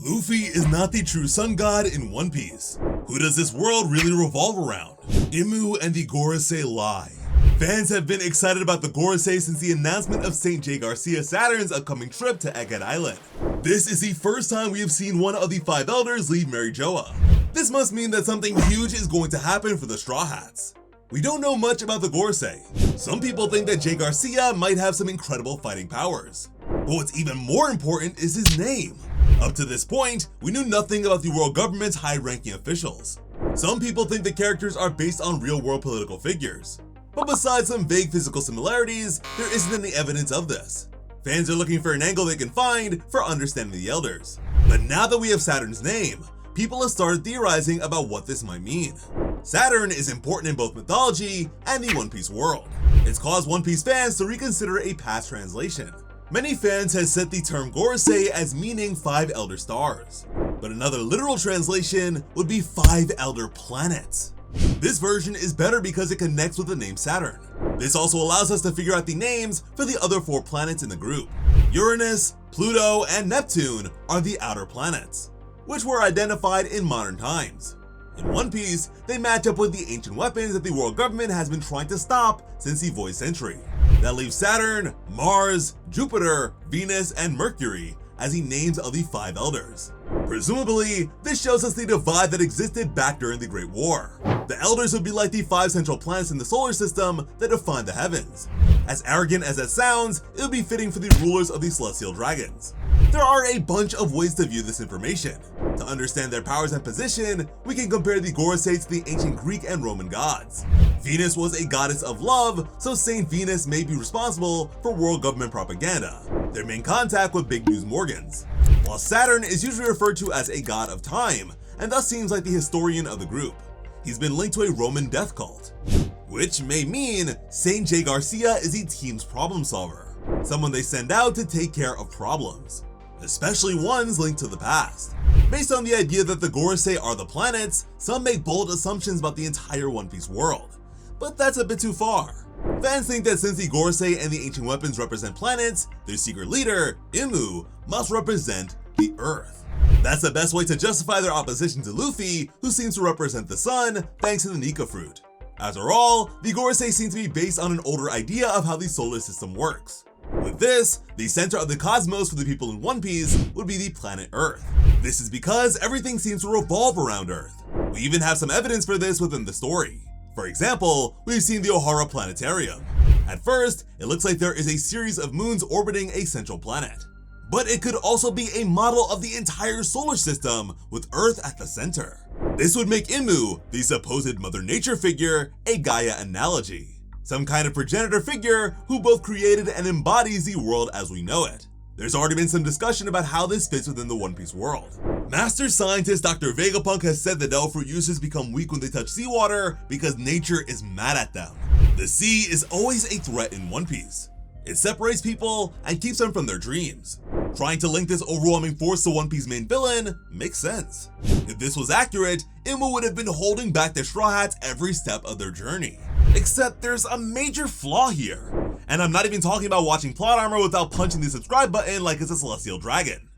Luffy is not the true sun god in One Piece. Who does this world really revolve around? Imu and the Gorosei lie. Fans have been excited about the Gorosei since the announcement of St. J. Garcia Saturn's upcoming trip to Egghead Island. This is the first time we have seen one of the five elders leave Mary Joa. This must mean that something huge is going to happen for the Straw Hats. We don't know much about the Gorosei. Some people think that J. Garcia might have some incredible fighting powers. But what's even more important is his name. Up to this point, we knew nothing about the world government's high-ranking officials. Some people think the characters are based on real-world political figures. But besides some vague physical similarities, there isn't any evidence of this. Fans are looking for an angle they can find for understanding the elders. But now that we have Saturn's name, people have started theorizing about what this might mean. Saturn is important in both mythology and the One Piece world. It's caused One Piece fans to reconsider a past translation. Many fans have set the term Gorosei as meaning 5 elder stars, but another literal translation would be 5 elder planets. This version is better because it connects with the name Saturn. This also allows us to figure out the names for the other 4 planets in the group. Uranus, Pluto, and Neptune are the outer planets, which were identified in modern times. In One Piece, they match up with the ancient weapons that the world government has been trying to stop since the Void Century. That leaves Saturn, Mars, Jupiter, Venus, and Mercury as the names of the 5 elders. Presumably, this shows us the divide that existed back during the Great War. The elders would be like the 5 central planets in the solar system that define the heavens. As arrogant as that sounds, it would be fitting for the rulers of the celestial dragons. There are a bunch of ways to view this information. To understand their powers and position, we can compare the Gorosei to the ancient Greek and Roman gods. Venus was a goddess of love, so Saint Venus may be responsible for world government propaganda. Their main contact with Big News Morgans. While Saturn is usually referred to as a god of time, and thus seems like the historian of the group. He's been linked to a Roman death cult, which may mean Saint J. Garcia is the team's problem solver, someone they send out to take care of problems, especially ones linked to the past. Based on the idea that the Gorosei are the planets, some make bold assumptions about the entire One Piece world, but that's a bit too far. Fans think that since the Gorosei and the ancient weapons represent planets, their secret leader, Imu, must represent the Earth. That's the best way to justify their opposition to Luffy, who seems to represent the sun thanks to the Nika fruit. After all, the Gorosei seem to be based on an older idea of how the solar system works. With this, the center of the cosmos for the people in One Piece would be the planet Earth. This is because everything seems to revolve around Earth. We even have some evidence for this within the story. For example, we've seen the Ohara Planetarium. At first, it looks like there is a series of moons orbiting a central planet. But it could also be a model of the entire solar system with Earth at the center. This would make Imu, the supposed Mother Nature figure, a Gaia analogy. Some kind of progenitor figure who both created and embodies the world as we know it. There's already been some discussion about how this fits within the One Piece world. Master scientist Dr. Vegapunk has said that Elfruit users become weak when they touch seawater because nature is mad at them. The sea is always a threat in One Piece. It separates people and keeps them from their dreams. Trying to link this overwhelming force to One Piece's main villain makes sense. If this was accurate, Imu would have been holding back the Straw Hats every step of their journey. Except there's a major flaw here. And I'm not even talking about watching plot armor without punching the subscribe button like it's a celestial dragon.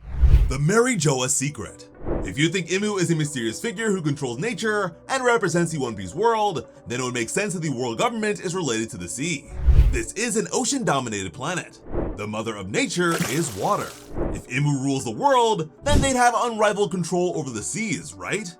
The Mary Joa secret. If you think Imu is a mysterious figure who controls nature and represents the One Piece world, then it would make sense that the world government is related to the sea. This is an ocean-dominated planet. The mother of nature is water. If Imu rules the world, then they'd have unrivaled control over the seas, right?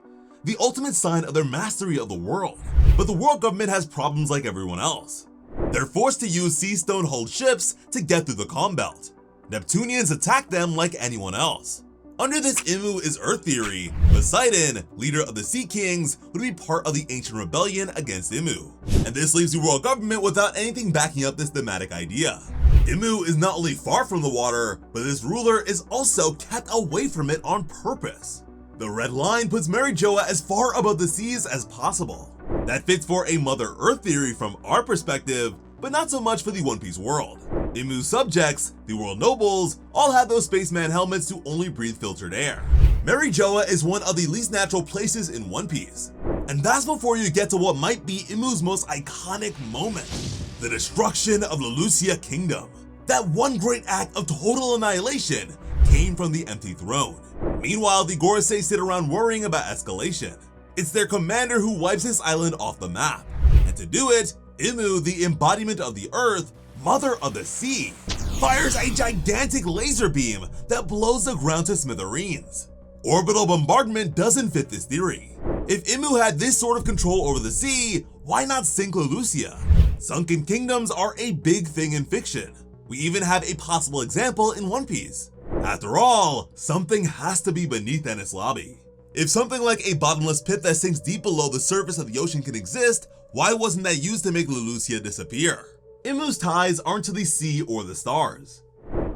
The ultimate sign of their mastery of the world. But the world government has problems like everyone else. They're forced to use sea stone-hulled ships to get through the calm belt. Neptunians attack them like anyone else. Under this Imu is Earth theory, Poseidon, leader of the Sea Kings, would be part of the ancient rebellion against Imu. And this leaves the world government without anything backing up this thematic idea. Imu is not only far from the water, but this ruler is also kept away from it on purpose. The red line puts Mary Joa as far above the seas as possible. That fits for a Mother Earth theory from our perspective, but not so much for the One Piece world. Imu's subjects, the world nobles, all have those spaceman helmets to only breathe filtered air. Mary Joa is one of the least natural places in One Piece. And that's before you get to what might be Imu's most iconic moment, the destruction of the Lucia Kingdom. That one great act of total annihilation came from the empty throne. Meanwhile, the Gorosei sit around worrying about escalation. It's their commander who wipes his island off the map. And to do it, Imu, the embodiment of the earth, mother of the sea, fires a gigantic laser beam that blows the ground to smithereens. Orbital bombardment doesn't fit this theory. If Imu had this sort of control over the sea, why not sink Lulusia? Sunken kingdoms are a big thing in fiction. We even have a possible example in One Piece. After all, something has to be beneath Enies Lobby. If something like a bottomless pit that sinks deep below the surface of the ocean can exist, why wasn't that used to make Lulusia disappear? Imu's ties aren't to the sea or the stars.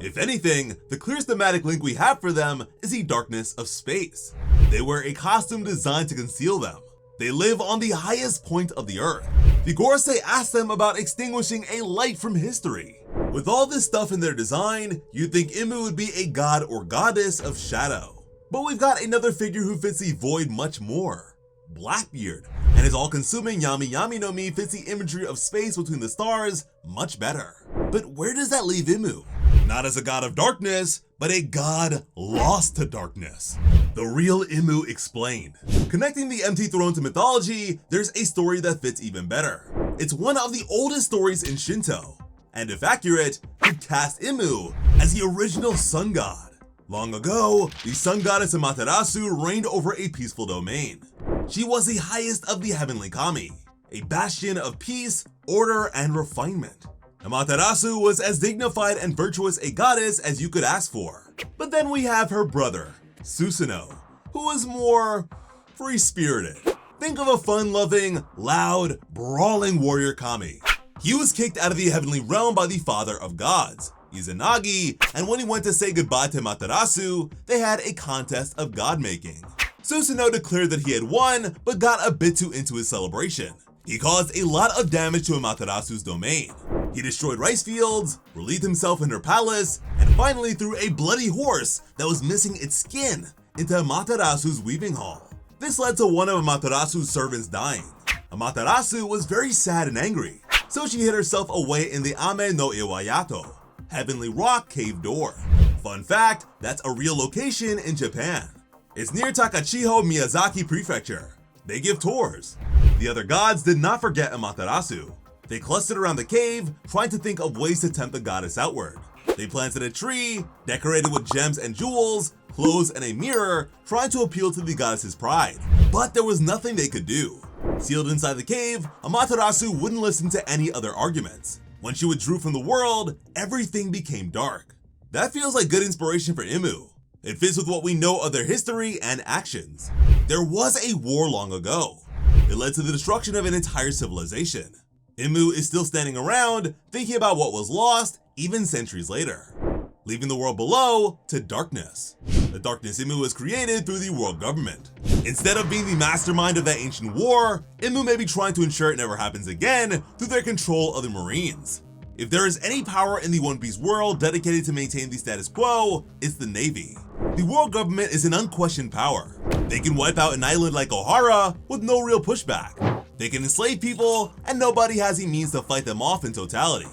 If anything, the clearest thematic link we have for them is the darkness of space. They wear a costume designed to conceal them. They live on the highest point of the earth. The Gorosei asked them about extinguishing a light from history. With all this stuff in their design, you'd think Imu would be a god or goddess of shadow. But we've got another figure who fits the void much more. Blackbeard, and his all-consuming Yami Yami no Mi fits the imagery of space between the stars much better. But where does that leave Imu? Not as a god of darkness, but a god lost to darkness. The real Imu explained. Connecting the empty throne to mythology, there's a story that fits even better. It's one of the oldest stories in Shinto, and if accurate, could cast Imu as the original sun god. Long ago, the sun goddess Amaterasu reigned over a peaceful domain. She was the highest of the heavenly kami, a bastion of peace, order, and refinement. Amaterasu was as dignified and virtuous a goddess as you could ask for. But then we have her brother, Susanoo, who was more free-spirited. Think of a fun-loving, loud, brawling warrior kami. He was kicked out of the heavenly realm by the father of gods, Izanagi, and when he went to say goodbye to Amaterasu, they had a contest of god-making. Susanoo declared that he had won, but got a bit too into his celebration. He caused a lot of damage to Amaterasu's domain. He destroyed rice fields, relieved himself in her palace, and finally threw a bloody horse that was missing its skin into Amaterasu's weaving hall. This led to one of Amaterasu's servants dying. Amaterasu was very sad and angry, so she hid herself away in the Ame no Iwayato, Heavenly Rock Cave Door. Fun fact, that's a real location in Japan. It's near Takachiho, Miyazaki Prefecture. They give tours. The other gods did not forget Amaterasu. They clustered around the cave, trying to think of ways to tempt the goddess outward. They planted a tree, decorated with gems and jewels, clothes, and a mirror, trying to appeal to the goddess's pride. But there was nothing they could do. Sealed inside the cave, Amaterasu wouldn't listen to any other arguments. When she withdrew from the world, everything became dark. That feels like good inspiration for Imu. It fits with what we know of their history and actions. There was a war long ago. It led to the destruction of an entire civilization. Imu is still standing around, thinking about what was lost, even centuries later, leaving the world below to darkness. The darkness Imu was created through the world government. Instead of being the mastermind of that ancient war, Imu may be trying to ensure it never happens again through their control of the Marines. If there is any power in the One Piece world dedicated to maintain the status quo, it's the Navy. The world government is an unquestioned power. They can wipe out an island like Ohara with no real pushback. They can enslave people, and nobody has the means to fight them off in totality.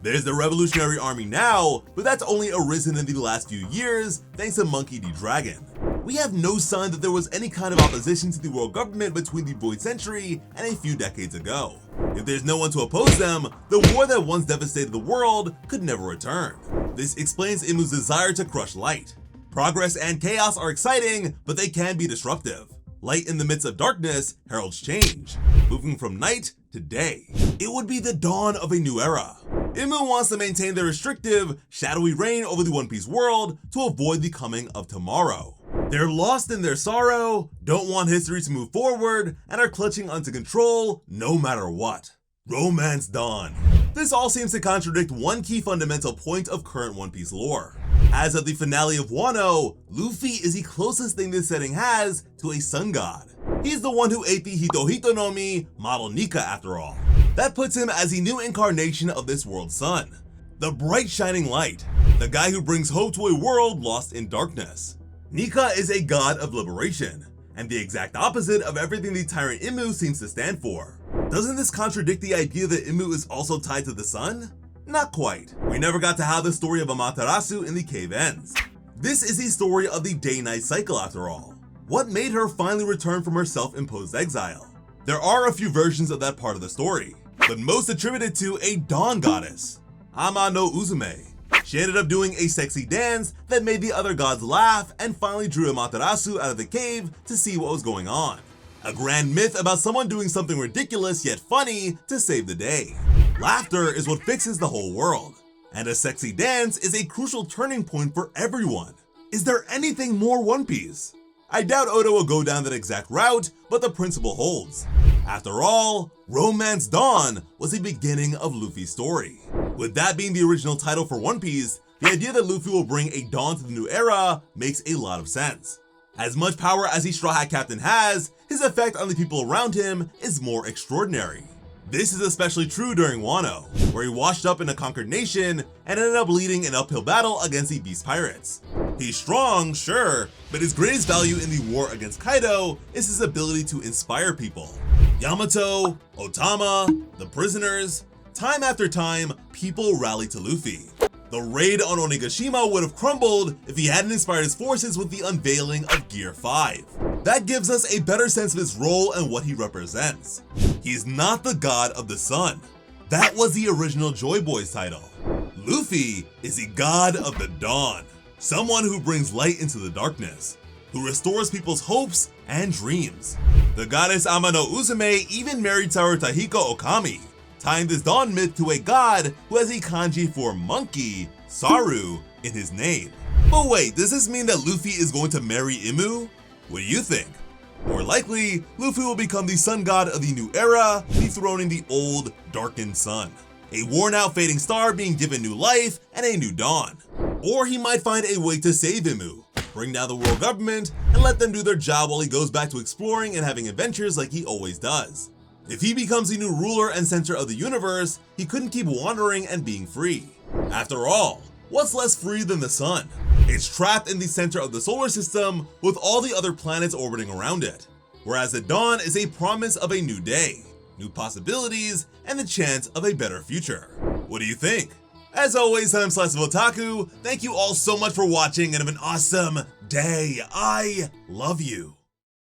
There's the Revolutionary Army now, but that's only arisen in the last few years thanks to Monkey D. Dragon. We have no sign that there was any kind of opposition to the world government between the Void Century and a few decades ago. If there's no one to oppose them, the war that once devastated the world could never return. This explains Imu's desire to crush light. Progress and chaos are exciting, but they can be disruptive. Light in the midst of darkness heralds change, moving from night to day. It would be the dawn of a new era. Imu wants to maintain their restrictive, shadowy reign over the One Piece world to avoid the coming of tomorrow. They're lost in their sorrow, don't want history to move forward, and are clutching onto control no matter what. Romance Dawn. This all seems to contradict one key fundamental point of current One Piece lore. As of the finale of Wano, Luffy is the closest thing this setting has to a sun god. He's the one who ate the Hito no Mi, model Nika after all. That puts him as the new incarnation of this world's sun. The bright shining light, the guy who brings hope to a world lost in darkness. Nika is a god of liberation, and the exact opposite of everything the tyrant Imu seems to stand for. Doesn't this contradict the idea that Imu is also tied to the sun? Not quite. We never got to how the story of Amaterasu in the cave ends. This is the story of the day-night cycle after all. What made her finally return from her self-imposed exile? There are a few versions of that part of the story, but most attributed to a dawn goddess, Ama no Uzume. She ended up doing a sexy dance that made the other gods laugh and finally drew Amaterasu out of the cave to see what was going on. A grand myth about someone doing something ridiculous yet funny to save the day. Laughter is what fixes the whole world, and a sexy dance is a crucial turning point for everyone. Is there anything more One Piece? I doubt Oda will go down that exact route, but the principle holds. After all, Romance Dawn was the beginning of Luffy's story. With that being the original title for One Piece, the idea that Luffy will bring a dawn to the new era makes a lot of sense. As much power as the Straw Hat Captain has, his effect on the people around him is more extraordinary. This is especially true during Wano, where he washed up in a conquered nation and ended up leading an uphill battle against the Beast Pirates. He's strong, sure, but his greatest value in the war against Kaido is his ability to inspire people. Yamato, Otama, the prisoners, time after time, people rally to Luffy. The raid on Onigashima would have crumbled if he hadn't inspired his forces with the unveiling of Gear 5. That gives us a better sense of his role and what he represents. He's not the god of the sun. That was the original Joy Boy's title. Luffy is the god of the dawn, someone who brings light into the darkness, who restores people's hopes and dreams. The goddess Ama no Uzume even married Sarutahiko Okami, tying this dawn myth to a god who has a kanji for monkey, Saru, in his name. But wait, does this mean that Luffy is going to marry Imu? What do you think? More likely, Luffy will become the sun god of the new era, dethroning the old, darkened sun. A worn-out fading star being given new life and a new dawn. Or he might find a way to save Imu, bring down the world government, and let them do their job while he goes back to exploring and having adventures like he always does. If he becomes the new ruler and center of the universe, he couldn't keep wandering and being free. After all, what's less free than the sun? It's trapped in the center of the solar system with all the other planets orbiting around it. Whereas the dawn is a promise of a new day, new possibilities, and the chance of a better future. What do you think? As always, I'm Slice of Otaku. Thank you all so much for watching and have an awesome day. I love you.